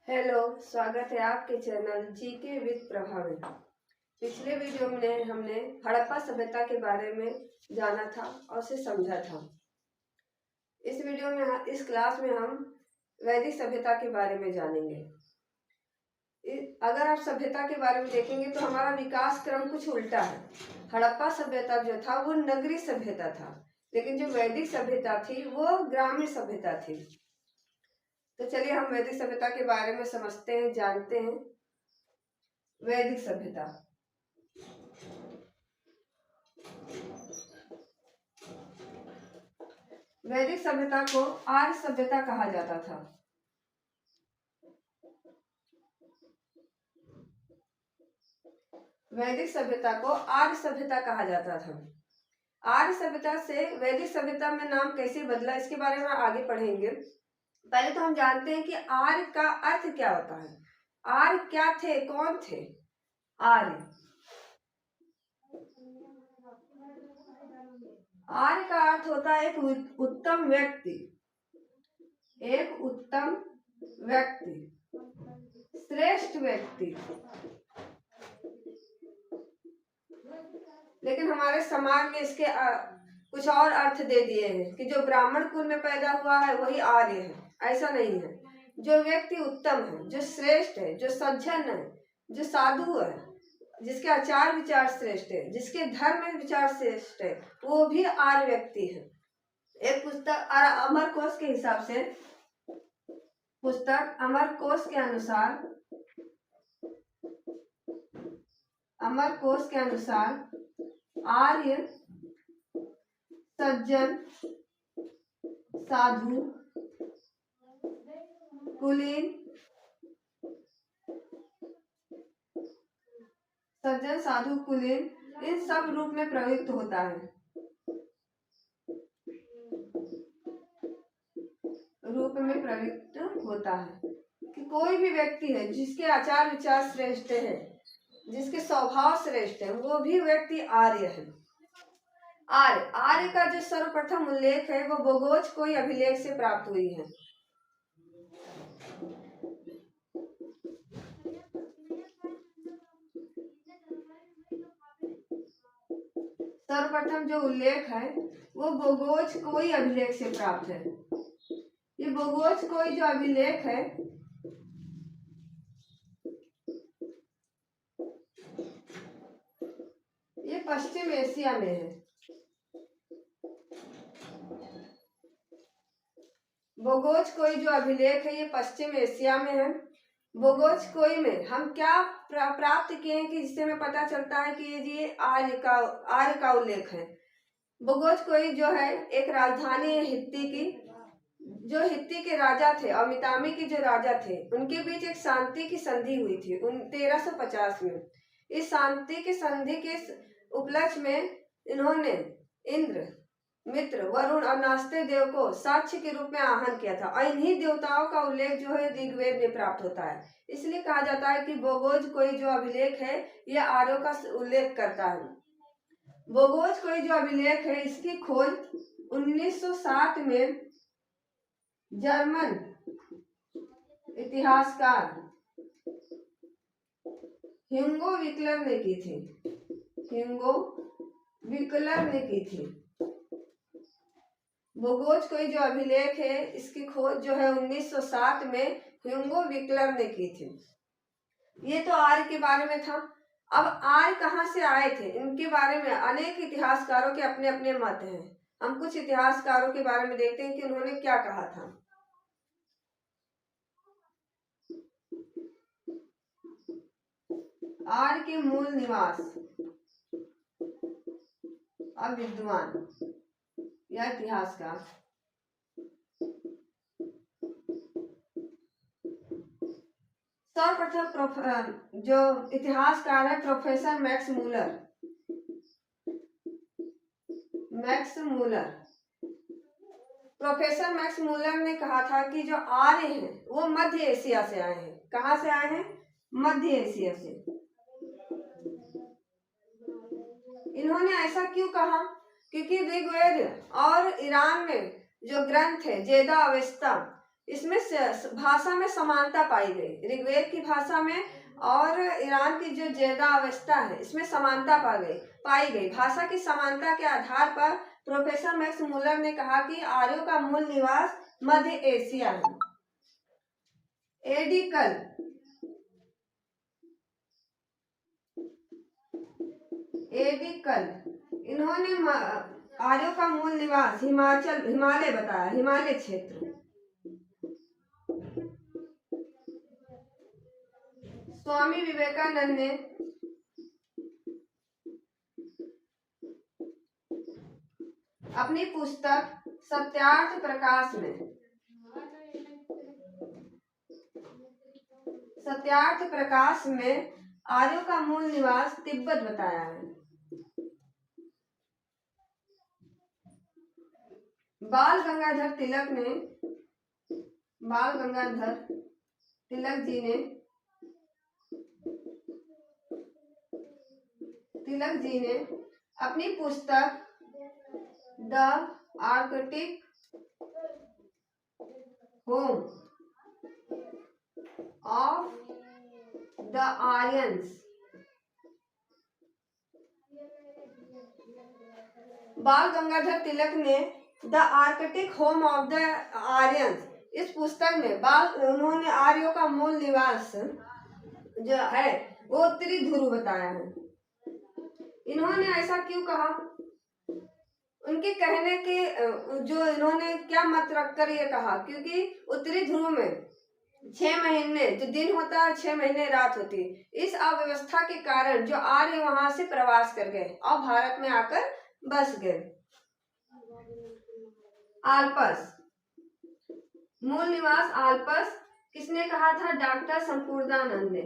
Hello, स्वागत है आपके चैनल जीके विद प्रभा में। पिछले वीडियो में हमने हड़प्पा सभ्यता के बारे में जाना था और उसे समझा था। इस वीडियो में इस क्लास में हम वैदिक सभ्यता के बारे में जानेंगे। अगर आप सभ्यता के बारे में देखेंगे तो हमारा विकास क्रम कुछ उल्टा है। हड़प्पा सभ्यता जो था वो नगरीय सभ्यता था, लेकिन जो वैदिक सभ्यता थी वो ग्रामीण सभ्यता थी। तो चलिए हम वैदिक सभ्यता के बारे में समझते हैं, जानते हैं। वैदिक सभ्यता वैदिक सभ्यता को आर्य सभ्यता कहा जाता था। वैदिक सभ्यता को आर्य सभ्यता कहा जाता था। आर्य सभ्यता से वैदिक सभ्यता में नाम कैसे बदला, इसके बारे में आगे पढ़ेंगे। पहले तो हम जानते हैं कि आर्य का अर्थ क्या होता है। आर्य क्या थे, कौन थे आर्य? आर्य का अर्थ होता है एक उत्तम व्यक्ति, एक उत्तम व्यक्ति, श्रेष्ठ व्यक्ति। लेकिन हमारे समाज में इसके कुछ और अर्थ दे दिए हैं कि जो ब्राह्मण कुल में पैदा हुआ है वही आर्य है। ऐसा नहीं है। जो व्यक्ति उत्तम है, जो श्रेष्ठ है, जो सज्जन है, जो साधु है, जिसके आचार विचार श्रेष्ठ है, जिसके धर्म में विचार श्रेष्ठ है, वो भी आर्य व्यक्ति है। एक पुस्तक अमरकोश के हिसाब से, पुस्तक अमरकोश के अनुसार, अमरकोश के अनुसार आर्य सज्जन, साधु, कुलीन, सज्जन, साधु, कुलीन, इन सब रूप में प्रयुक्त होता है। रूप में प्रयुक्त होता है कि कोई भी व्यक्ति है जिसके आचार विचार श्रेष्ठ है, जिसके स्वभाव श्रेष्ठ है, वो भी व्यक्ति आर्य है। आर्य का जो सर्वप्रथम उल्लेख है वो बोगोज कोई अभिलेख से प्राप्त हुई है। सर्वप्रथम जो उल्लेख है वो बोगोज कोई अभिलेख से प्राप्त है। ये बोगोज कोई जो अभिलेख है ये पश्चिम एशिया में है। बोगोज कोई जो अभिलेख है ये पश्चिम एशिया में है। बोगोज कोई में हम क्या प्राप्त किए हैं कि जिससे हमें पता चलता है कि ये आर्य का उल्लेख है। बोगोज कोई जो है एक राजधानी है हित्ती की। जो हित्ती के राजा थे और मितामी के जो राजा थे उनके बीच एक शांति की संधि हुई थी 1350 में। इस शांति की संधि के उपलक्ष्य में इन्होंने इंद्र, मित्र, वरुण और नास्ते देव को साक्ष्य के रूप में आह्वान किया था और इन्हीं देवताओं का उल्लेख जो है ऋग्वेद में प्राप्त होता है। इसलिए कहा जाता है कि बोगोज कोई जो अभिलेख है यह आर्यों का उल्लेख करता है। बोगोज कोई जो अभिलेख है इसकी खोज 1907 में जर्मन इतिहासकार ह्यूगो विक्लर ने की थी। ह्यूगो विक्लर ने की थी। बोगोज कोई जो अभिलेख है इसकी खोज जो है 1907 में ह्यूगो विक्लर ने की थी। ये तो आर्य के बारे में था। अब आर्य कहाँ से आए थे इनके बारे में अनेक इतिहासकारों के अपने अपने मत हैं। हम कुछ इतिहासकारों के बारे में देखते हैं कि उन्होंने क्या कहा था। आर्य के मूल निवास अब विद्वान या इतिहासकार सर्वप्रथम जो इतिहासकार है professor Max Muller. Professor Max Muller ने कहा था कि जो आर्य हैं वो मध्य एशिया से आए हैं। कहाँ से आए हैं? मध्य एशिया से। इन्होंने ऐसा क्यों कहा? क्योंकि ऋग्वेद और ईरान में जो ग्रंथ है जेदा अवेस्ता इसमें भाषा में समानता पाई गई। ऋग्वेद की भाषा में और ईरान की जो जैदा अवस्था है इसमें समानता पाई गई। भाषा की समानता के आधार पर प्रोफेसर मैक्स मुलर ने कहा कि आर्यों का मूल निवास मध्य एशिया है। एडिकल इन्होंने आर्यों का मूल निवास हिमालय बताया, हिमालय क्षेत्र। स्वामी विवेकानंद ने अपनी पुस्तक सत्यार्थ प्रकाश में आर्यों का मूल निवास तिब्बत बताया है। बाल गंगाधर तिलक जी ने अपनी पुस्तक the Arctic home of the Aryans, बाल गंगाधर तिलक ने the Arctic home of the Aryans, इस पुस्तक में उन्होंने आर्यों का मूल निवास जो है वो उत्तरी ध्रुव बताया है। इन्होंने ऐसा क्यों कहा? उनके कहने के जो इन्होंने क्या मत रखकर ये कहा, क्योंकि उत्तरी ध्रुव में 6 महीने जो दिन होता है 6 महीने रात होती है। इस अव्यवस्था के कारण जो आर्य वहां से प्रवास कर गए और भारत में आकर बस गए। आल्पस, मूल निवास आल्पस किसने कहा था? डॉक्टर संपूर्णानंद ने।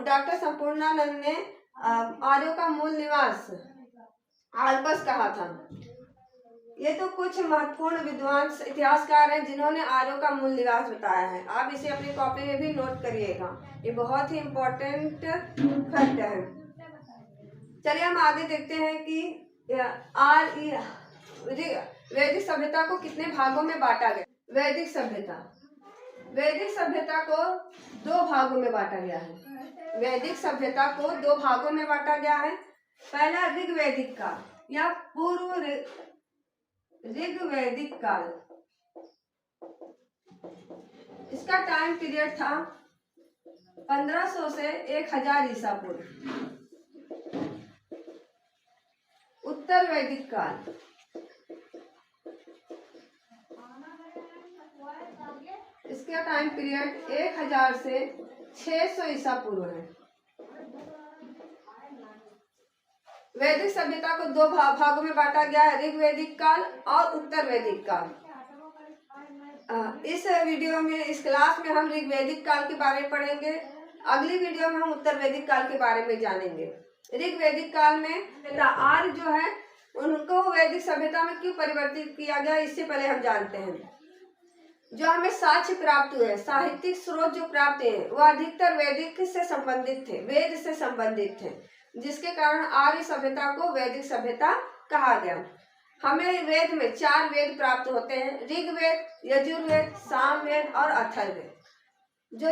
डॉक्टर संपूर्णानंद ने आर्यों का मूल निवास आल्पस कहा था। ये तो कुछ महत्वपूर्ण विद्वान इतिहासकार हैं जिन्होंने आर्यों का मूल निवास बताया है। आप इसे अपनी कॉपी में भी नोट करिएगा, ये बहुत ही इम्पोर्टेंट फैक्ट है। चलिए हम आगे देखते हैं कि वैदिक सभ्यता को कितने भागों में बांटा गया। वैदिक सभ्यता को 2 भागों में बांटा गया है। वैदिक सभ्यता को 2 भागों में बांटा गया है। पहला ऋग्वैदिक काल या पूर्व ऋग्वैदिक काल, इसका टाइम पीरियड था 1500 से 1000 ईसा पूर्व। उत्तर वैदिक काल, इसका टाइम पीरियड 1000 से 600 ईसा पूर्व है। वैदिक सभ्यता को 2 भागों में बांटा गया है, ऋग्वैदिक काल और उत्तर वैदिक काल। इस वीडियो में, इस क्लास में हम ऋग्वैदिक काल के बारे में पढ़ेंगे। अगली वीडियो में हम उत्तर वैदिक काल के बारे में जानेंगे। ऋग्वैदिक काल में आर्य जो है उनको वैदिक सभ्यता में क्यों परिवर्तित किया गया, इससे पहले हम जानते हैं। जो हमें साक्ष्य प्राप्त हुए, साहित्यिक स्रोत जो प्राप्त है, वह अधिकतर वैदिक से संबंधित थे, वेद से संबंधित थे, जिसके कारण आर्य सभ्यता को वैदिक सभ्यता कहा गया। हमें वेद में 4 वेद प्राप्त होते हैं, ऋग्वेद, यजुर्वेद, सामवेद और अथर्ववेद। जो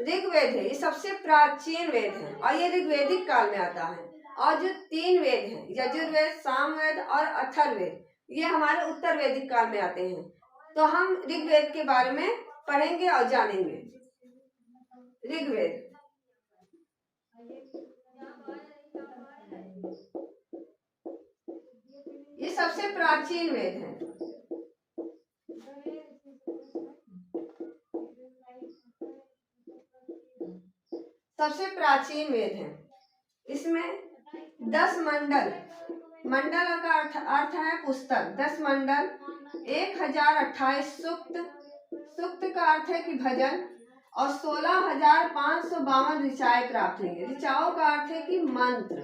ऋग्वेद है ये सबसे प्राचीन वेद है और ये ऋग्वैदिक काल में आता है। और जो 3 वेद हैं, यजुर्वेद, सामवेद और अथर्ववेद, ये हमारे उत्तर वैदिक काल में आते हैं। तो हम ऋग्वेद के बारे में पढ़ेंगे और जानेंगे। ऋग्वेद ये सबसे प्राचीन वेद है। सबसे प्राचीन वेद है। इसमें 10 मंडल का अर्थ है पुस्तक। 10 मंडल, 1028 सूक्त का अर्थ है कि भजन, और 16,552 ऋचाएं प्राप्त हुई। ऋचाओं का अर्थ है कि मंत्र।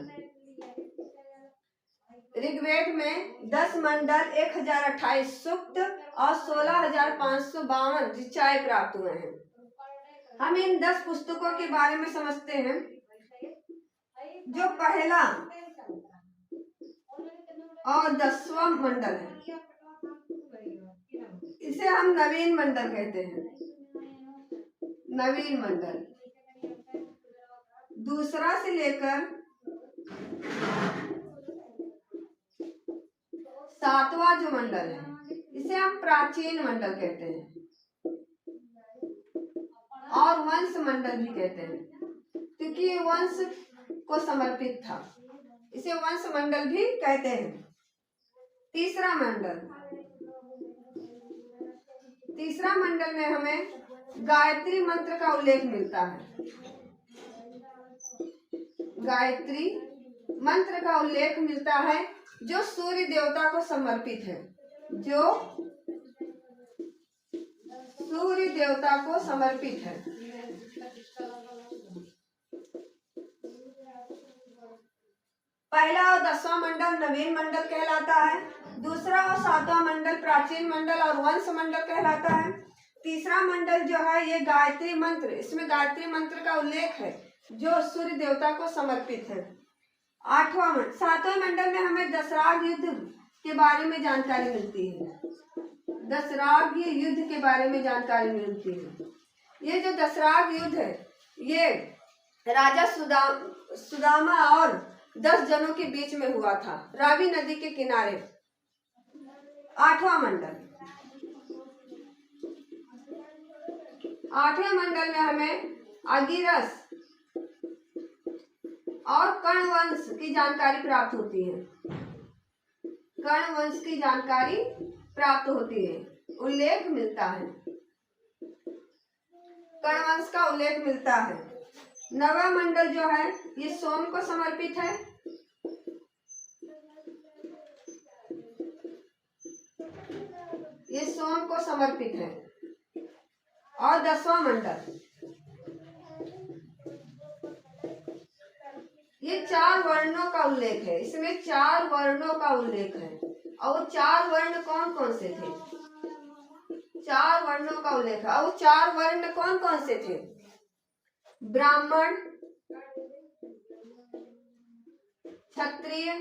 ऋग्वेद में 10 मंडल, 1028 सूक्त और 16,552 ऋचाएं प्राप्त हुए हैं। हम इन 10 पुस्तकों के बारे में समझते हैं। जो पहला और 10वां मंडल है, इसे हम नवीन मंडल कहते हैं। नवीन मंडल दूसरा से लेकर 7वां जो मंडल है इसे हम प्राचीन मंडल कहते हैं और वंश मंडल भी कहते हैं, क्योंकि ये वंश को समर्पित था, इसे वंश मंडल भी कहते हैं। तीसरा मंडल में हमें गायत्री मंत्र का उल्लेख मिलता है। गायत्री मंत्र का उल्लेख मिलता है जो सूर्य देवता को समर्पित है, जो सूर्य देवता को समर्पित है। पहला और 10वां मंडल नवीन मंडल कहलाता है, दूसरा और 7वां मंडल प्राचीन मंडल और वंश मंडल कहलाता है। तीसरा मंडल जो है ये गायत्री मंत्र, इसमें गायत्री मंत्र का उल्लेख है जो सूर्य देवता को समर्पित है। 7वें मंडल में हमें दशराग युद्ध के बारे में जानकारी मिलती है। दशराग युद्ध के बारे में जानकारी मिलती है। ये जो दशराग युद्ध है ये राजा सुदामा और 10 जनों के बीच में हुआ था, रावी नदी के किनारे। 8वां मंडल में हमें अगिरस और कर्ण वंश की जानकारी प्राप्त होती है। कर्ण वंश की जानकारी प्राप्त होती है, उल्लेख मिलता है, कर्ण वंश का उल्लेख मिलता है। 9वां मंडल जो है ये सोम को समर्पित है। ये सोम को समर्पित है। और 10वां मंडल ये 4 वर्णों का उल्लेख है, इसमें 4 वर्णों का उल्लेख है। और वो 4 वर्ण कौन कौन से थे? 4 वर्णों का उल्लेख है। और वो 4 वर्ण कौन कौन से थे? ब्राह्मण, क्षत्रिय,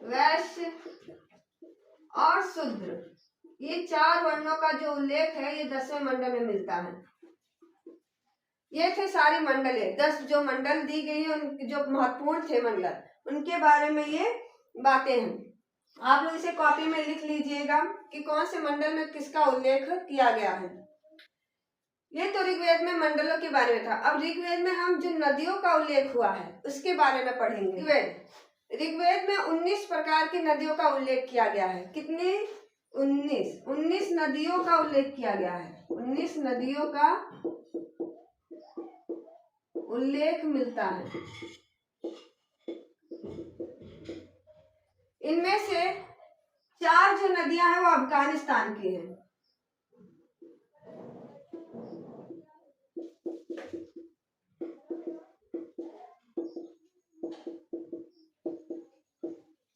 वैश्य और शूद्र। ये 4 वर्णों का जो उल्लेख है ये 10वें मंडल में मिलता है। ये थे सारी मंडलें, 10 जो मंडल दी गई है, उन जो महत्वपूर्ण थे मंडल, उनके बारे में ये बातें हैं। आप लोग इसे कॉपी में लिख लीजिएगा कि कौन से मंडल में किसका उल्लेख किया गया है। ये तो ऋग्वेद में मंडलों के बारे में था। अब ऋग्वेद में हम जो नदियों का उल्लेख हुआ है उसके बारे में पढ़ेंगे। ऋग्वेद में 19 प्रकार की नदियों का उल्लेख किया गया है। कितनी? 19 नदियों का उल्लेख किया गया है। 19 नदियों का उल्लेख मिलता है। इनमें से 4 जो नदियां हैं वो अफगानिस्तान की हैं।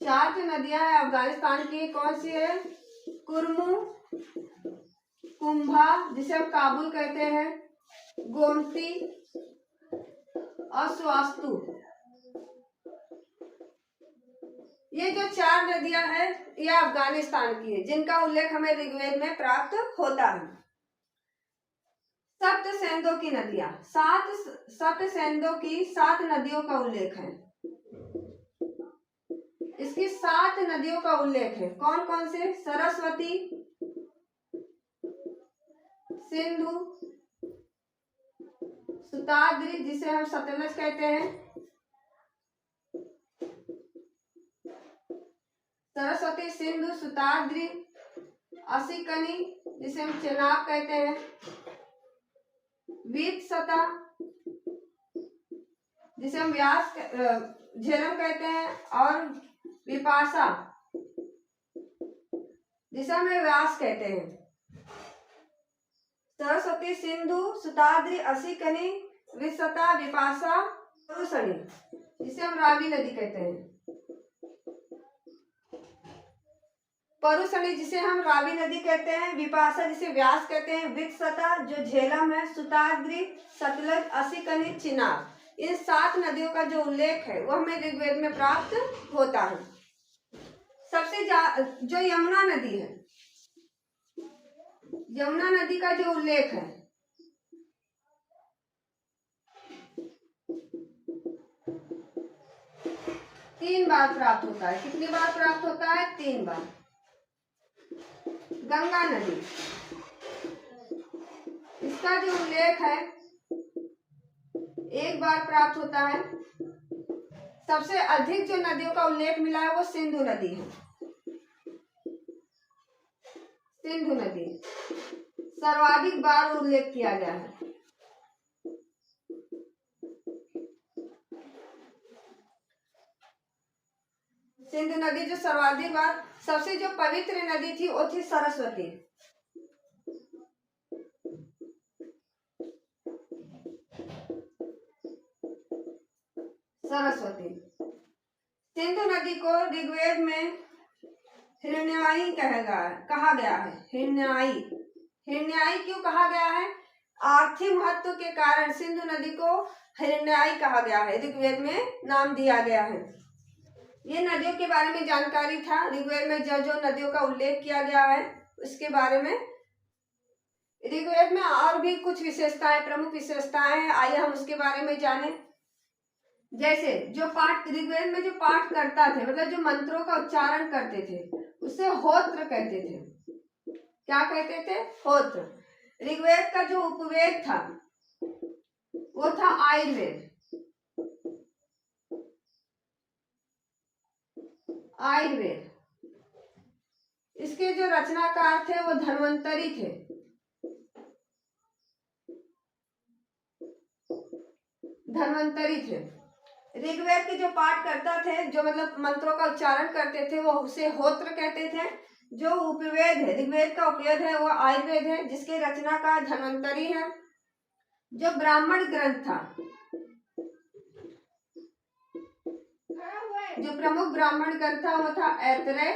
चार जो नदियां हैं अफगानिस्तान की कौन सी है? कुरमू, कुंभा जिसे हम काबुल कहते हैं, गोमती और स्वास्तु। ये जो 4 नदियां हैं ये अफगानिस्तान की है, जिनका उल्लेख हमें ऋग्वेद में प्राप्त होता है। सप्त सेंधों की नदियां, 7 सेंधों की 7 नदियों का उल्लेख है। इसकी 7 नदियों का उल्लेख है। कौन कौन से? सरस्वती, सिंधु, सुताद्री जिसे हम सतलज कहते हैं, सरस्वती, सिंधु, सुताद्री, असिकनी जिसे हम चेनाब कहते हैं, वित्सता जिसे हम व्यास झेलम कहते हैं, और विपाशा जिसे हम व्यास कहते हैं। सरस्वती, सिंधु, सुताद्री, असिकनी, वित्सता, विपाशा, परुसनी जिसे हम रावी नदी कहते हैं। परुसनी जिसे हम रावी नदी कहते हैं, विपाशा जिसे व्यास कहते हैं, वित्सता जो झेलम है, सुताद्री, सतलज, असिकनी, चिनाब इन 7 नदियों का जो उल्लेख है वो हमें ऋग्वेद में प्राप्त होता है। सबसे जो यमुना नदी है, यमुना नदी का जो उल्लेख है तीन बार प्राप्त होता है। कितनी बार प्राप्त होता है? 3 बार। गंगा नदी, इसका जो उल्लेख है 1 बार प्राप्त होता है। सबसे अधिक जो नदियों का उल्लेख मिला है वो सिंधु नदी है। सिंधु नदी सर्वाधिक बार उल्लेख किया गया है। सिंधु नदी जो सर्वाधिक बार, सबसे जो पवित्र नदी थी वो थी सरस्वती। सरस्वती। सिंधु नदी को ऋग्वेद में हिरण्याई कहा गया है। हिरण्याई क्यों कहा गया है? आर्थिक महत्व के कारण सिंधु नदी को हिरण्याई कहा गया है, ऋग्वेद में नाम दिया गया है। ये नदियों के बारे में जानकारी था। ऋग्वेद में जो जो नदियों का उल्लेख किया गया है उसके बारे में। ऋग्वेद में और भी कुछ विशेषताएं, प्रमुख विशेषताएं हैं, आइए हम उसके बारे में जानें। जैसे जो पाठ, ऋग्वेद में जो पाठ करता थे, मतलब जो मंत्रों का उच्चारण करते थे, उसे होत्र कहते थे। क्या कहते थे? होत्र। ऋग्वेद का जो उपवेद था वो था आयुर्वेद। आयुर्वेद। इसके जो रचनाकार थे वो धन्वंतरी थे। धन्वंतरी थे। ऋग्वेद के जो पाठ करता थे, जो मतलब मंत्रों का उच्चारण करते थे, वो उसे होत्र कहते थे। जो उपवेद है, ऋग्वेद का उपवेद है, वो आयुर्वेद है, जिसके रचनाकार धन्वंतरी है। जो ब्राह्मण ग्रंथ था, जो प्रमुख ब्राह्मण ग्रंथ था वो था ऐतरेय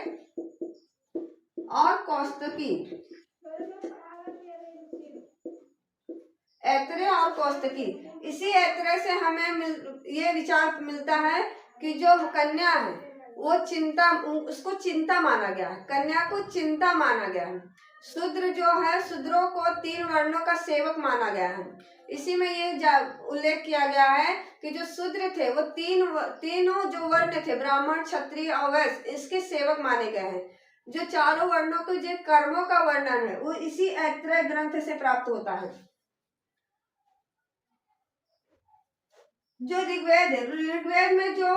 और कौस्तुकी। ऐतरेय और कौस्तुकी। इसी ऐतरेय से हमें ये विचार मिलता है कि जो कन्या है वो उसको चिंता माना गया है। कन्या को चिंता माना गया है। शूद्र जो है, शूद्रों को 3 वर्णों का सेवक माना गया है। इसी में ये उल्लेख किया गया है कि जो शूद्र थे वो तीनों जो वर्ण थे, ब्राह्मण, क्षत्रिय और वैश्य, इसके सेवक माने गए हैं। जो चारों वर्णों के जो कर्मों का वर्णन है वो इसी ऐतरेय ग्रंथ से प्राप्त होता है। जो ऋग्वेद है, ऋग्वेद में जो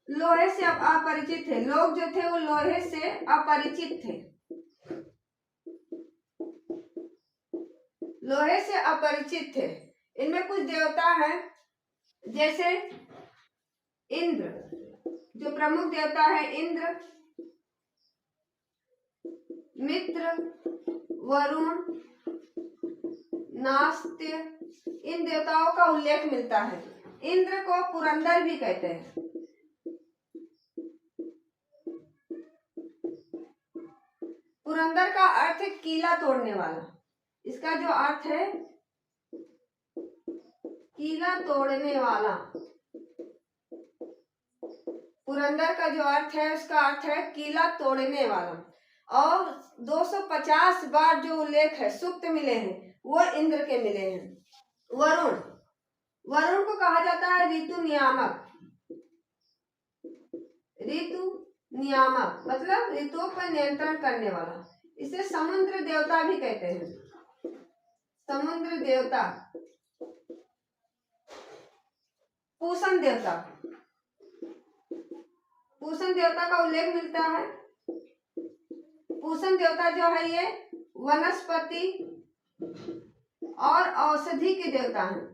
लोहे से अपरिचित थे, लोग जो थे वो लोहे से अपरिचित थे। लोहे से अपरिचित थे। इनमें कुछ देवता हैं, जैसे इंद्र, जो प्रमुख देवता है इंद्र, मित्र, वरुण, नास्त्य, इन देवताओं का उल्लेख मिलता है। इंद्र को पुरंदर भी कहते हैं। पुरंदर का अर्थ है कीला तोड़ने वाला। इसका जो अर्थ है कीला तोड़ने वाला। पुरंदर का जो अर्थ है उसका अर्थ है कीला तोड़ने वाला। और 250 बार जो उल्लेख है, सूक्त मिले हैं, वो इंद्र के मिले हैं। वरुण, वरुण को कहा जाता है ऋतु नियामक। ऋतु नियामक मतलब ऋतुओं पर नियंत्रण करने वाला। इसे समुद्र देवता भी कहते हैं। समुद्र देवता। पूषण देवता, पूषण देवता का उल्लेख मिलता है। पूषण देवता जो है ये वनस्पति और औषधि के देवता हैं।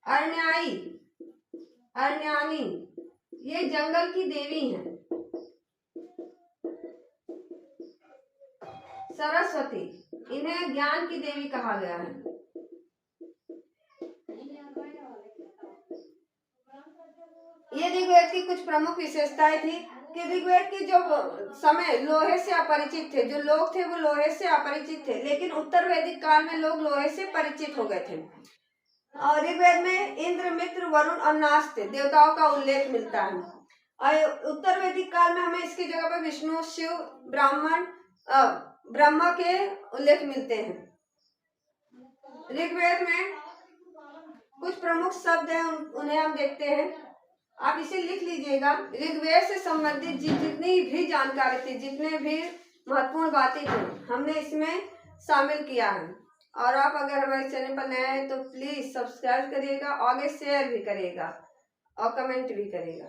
अर्ण्याई, अर्ण्यानी, ये जंगल की देवी हैं। सरस्वती, इन्हें ज्ञान की देवी कहा गया है। ये ऋग्वेद की कुछ प्रमुख विशेषताएं थी। कि ऋग्वेद की जो समय लोहे से अपरिचित थे, जो लोग थे वो लोहे से अपरिचित थे, लेकिन उत्तर वैदिक काल में लोग लोहे से परिचित हो गए थे। और ऋग्वेद में इंद्र, मित्र, वरुण और नास्ते देवताओं का उल्लेख मिलता है। और उत्तर वैदिक काल में हमें इसकी जगह पर विष्णु, शिव, ब्रह्मा के उल्लेख मिलते हैं। ऋग्वेद में कुछ प्रमुख शब्द हैं, उन्हें हम देखते हैं। आप इसे लिख लीजिएगा। ऋग्वेद से संबंधित जितनी भी जानकारी थी, जितने भी महत्वपूर्ण बातें थी, हमने इसमें शामिल किया है। और आप अगर हमारे चैनल पर नए हैं तो प्लीज सब्सक्राइब करिएगा, आगे शेयर भी करिएगा और कमेंट भी करिएगा।